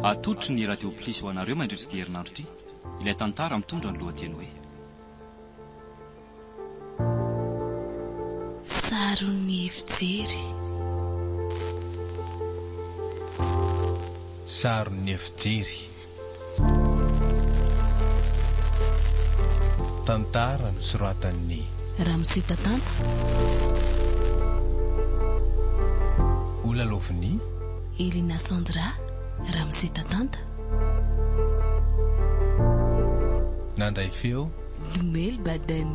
atotry ny radio plisy ho anareo mandritsy dia herinandro ity ilay tantara mitondra ny lohateny hoe SARON'NY FIJERY. SARON'NY FIJERY. Tantara nosoratan'ny Raha Olaloviny Elina Sandra Ramsitatanta nandray feo Dumel Baden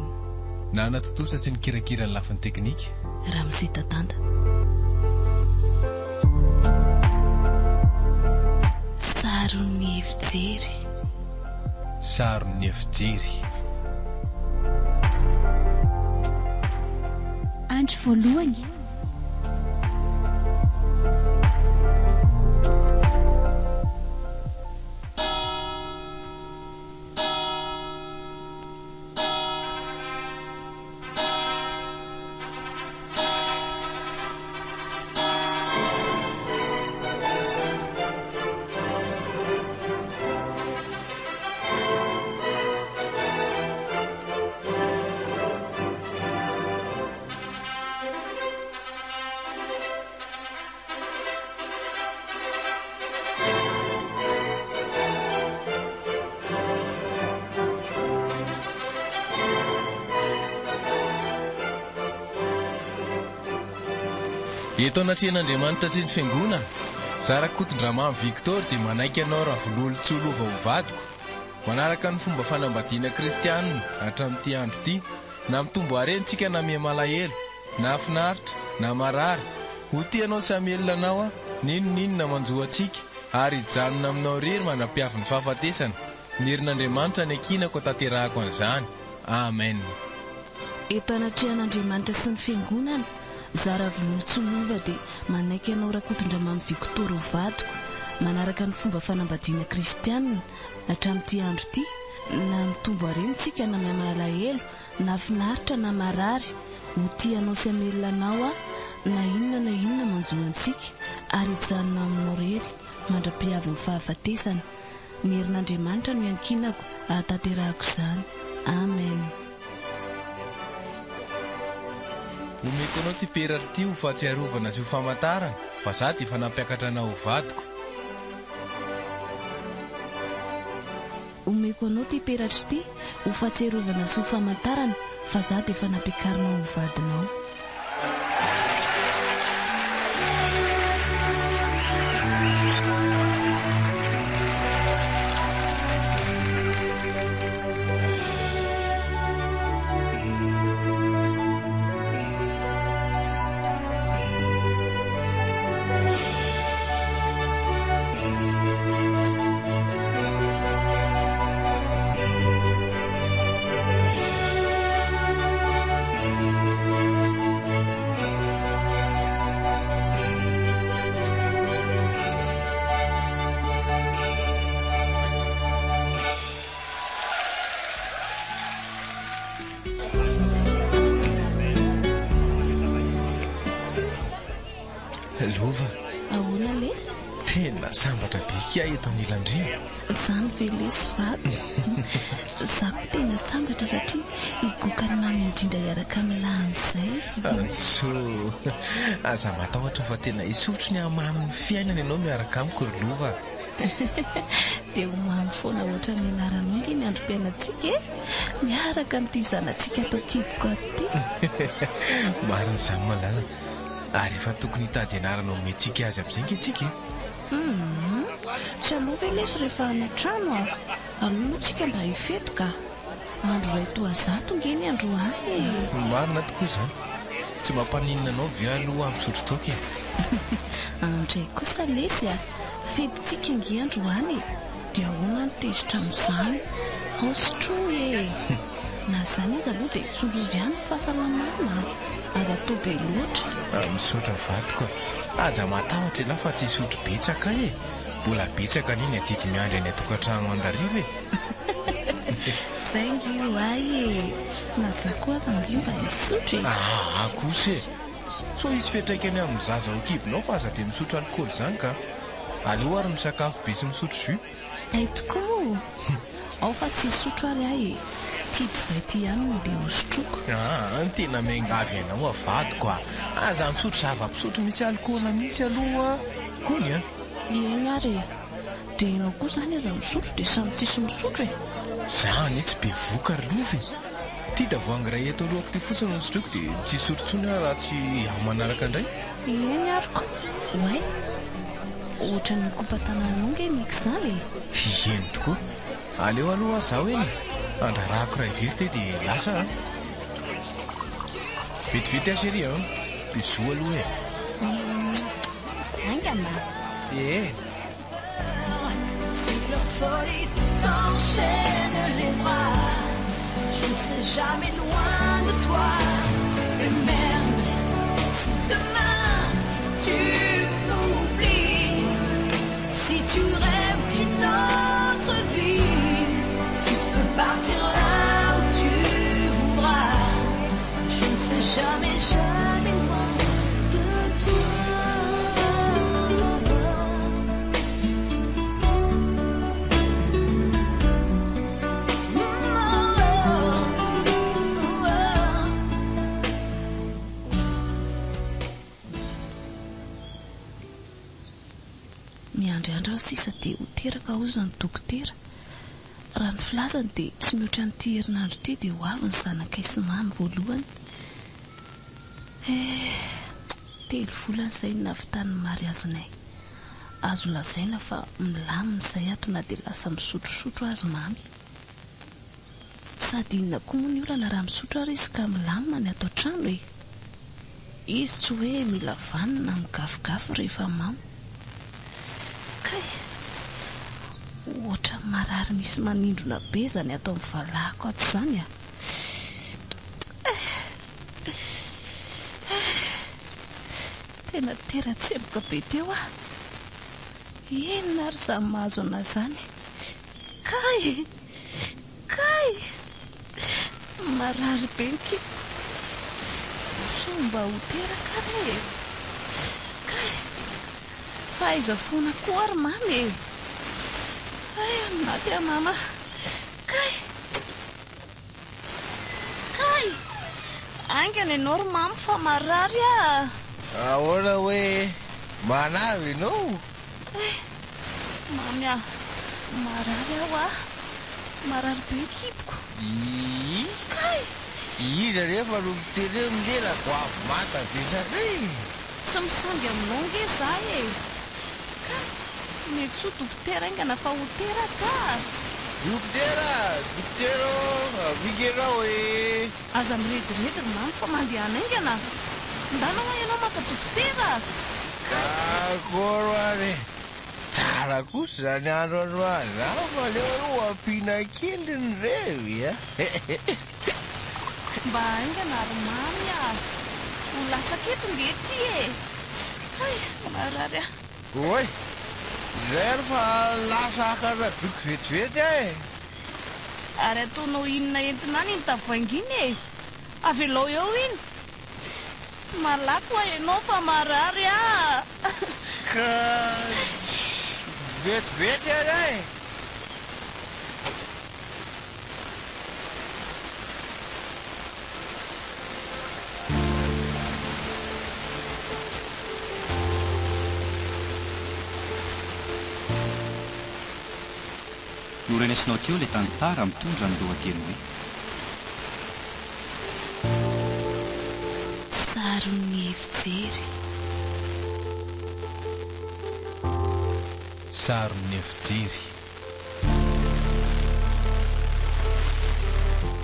nanatotosa sy ny kirakira ny lafin'ny teknika Ramsitatanta SARON'NY FIJERY. SARON'NY FIJERY. Andro voalohany eto anatrian'Andriamanitra sy ny fiangonana Zarakoton-drama Victor dia manaiky anao raha vololo tsolova ho vadiko manaraka ny fomba fanambadiana kristianina hatramin'ity andro ity na mitombo arentsika na miha malahelo na finaritra na marary ho tianao samelona anao ninona manjoantsika ary hijanona aminao rery manampiavy ny fahafatesana ny herin'Andriamanitra ny akinako tanterahako an'izany amen. Eto anatrian'Andriamanitra sy ny fiangonana Zara volotsolova dia manaiky anao Rakoton-drama Victor ho vadiko manaraka ny fomba fanambadiana kristianina hatramin'ity andro ity na mitombo arentsika na miha malahelo na finaritra na marary ho tianao samelona anao na inona manjoantsika ary hijanona aminao rery mandra-piavy ny fahafatesana ny herin'Andriamanitra no iankinako ahatanterahako izany amen. Omeko anao ty peratra ty ho fahatsiarovana sy ho famantarana fa za dia efa nampiakatra anao ho vadiko. Omeko anao ty peratra ty ho fahatsiarovana sy ho famantarana fa za dia efa nampiakarina ho vadinao. Lova ahoana lesy tena sambatra be kia eto anilandrina izany ve lesy vato za koa tena sambatra satria igokany mamy indrindra iaraka amin'izay so aza matahotra fa tena isotro ny hamamy ny fiainana ianao miaraka amiko ry Lova dia ho mamy foana ohatra ny anaran'olona ny androm-piainantsika miaraka amin'ity zanantsika atao kiboko aty marina izany malala ary efa tokony hitady anarana omentsika azy amin'izay ngeitsika tsy alova lesy rehefa any trano alohantsika mba hifetoka andro ray toazato ngeny androany marina tokoa izany tsy mampaninina anao ve aloha amin'nisotro toka andray kosa lesy fetitsika nge androany dia ahoana ny tezitra amin'izany osotro na izany izy aloha dia solovy ihany fahasalamana aza atao be loatra misotra vadiko aza matahotra ianao fa tsy isotro betsaka mbola betsaka niny atety miandry any atokantrano andariva izay ngio na za koa aza ngio mba isotro kosa so izy fetraikany amin'ny zaza ho kibinao fa aza dia misotro alikoly izany ka aleo ary misakafo be sy misotro jus. Ay tokoa ao fa tsy sotro ary ahy tia mpivay ihany no dia hosotroko. Ny tena mengavy ianao avadiko a. Aza misotro zava-pisotro misy alikola mihitsy aloha kony a. Eny ary dia ianao koa zany aza misotro dia samy tsisy misotro e. Zany tsy be vokary lovy. Tia tavoahangy iray eto alohako ty fotsiny no sotroiko dia tsy sotrotsony raha tsy manaraka indray. Eny ariko oay ohatra ny kompatananao nge mika izany e. Eny tokoa. Aleo aloha zaho eny andrarahako ray very te dia lasa vetivety a chérie a. Bisous aloha e. Angana. Si leur folie t'enchaîne les bras, je ne serai jamais loin de toi. Et même si demain tu m'oublies, si tu rêves d'une autre vie, tu peux partir là où tu voudras. Je ne serai jamais, jamais loin de toi. Miandriandra sisa dia ho teraka ozany dokotera. Raha ny filazany dia tsy mihoatra ny ity herinandro ity dia ho avy ny zanakay sy mamy voalohany. 3 volana izay nahavitany mariazinay. Azo lazaina fa milamina izay ato na dia lasa misotrosotro azy mamy. Sady inona koa moa ny olana raha misotro ary izy ka milamina ny ato an-trano e. Izy tsy hoe mila vanina migafigafy rehefa mamy. Kay ohatra marary misy manindrona be zany ato amin'ny valahako ato izany a. Tena tera-tsemboka be teo a. Inona ary izany mahazo ana zany. Kay marary be ny kipo. Somba ho teraka re. Kay fa aiza foana koa ary mamy e. Ay maty a mama. Kay angana ianao ry mamy fa marary a. Ahoana hoe manavy ianao? Mamy a marary aho a. Marary be ny kipoko. Kay Iza rehefa no mitery mindelako avy mata vesaka e. Tsy misangy aminao nge zaho e. Kay mety tsy ho dokotera aingana fa ho teraka. Dokotera vigenao e. Aza mirediredy ry mamy fa mandehana aingana. Ndanao a ianao maka dokotera. Akoro ary tsara kosa zany andro androany fa leo aloha ampiana kely ny revy a. Mba aingana ry mamy a. Ho latsaka eto nge ty e. Ay marary a. Oy izay ary fa lasa akana doky vetivety e. Ary ataonao inona entina ny tavainginy e. Avelao eo iny. Malako a ianao fa marary a. Ka vetivety ary e. Norenesinao teo ilay tantara mitondra ny lohateny hoe SARON'NY FIJERY. SARON'NY FIJERY.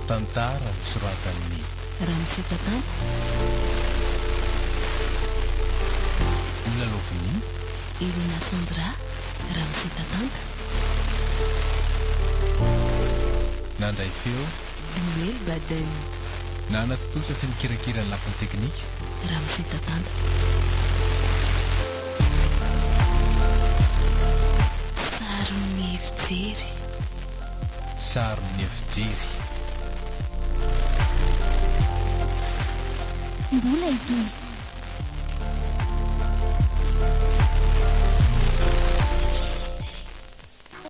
Tantara nosoratan'ny Raha Olaloviny Ilinasondra Ramsitatanta. nandray feo Dumel Baden nanatotosa sy mikirakira ny lapiny teknika Ramsitatanta. SARON'NY FIJERY. SARON'NY FIJERY. Mbola itony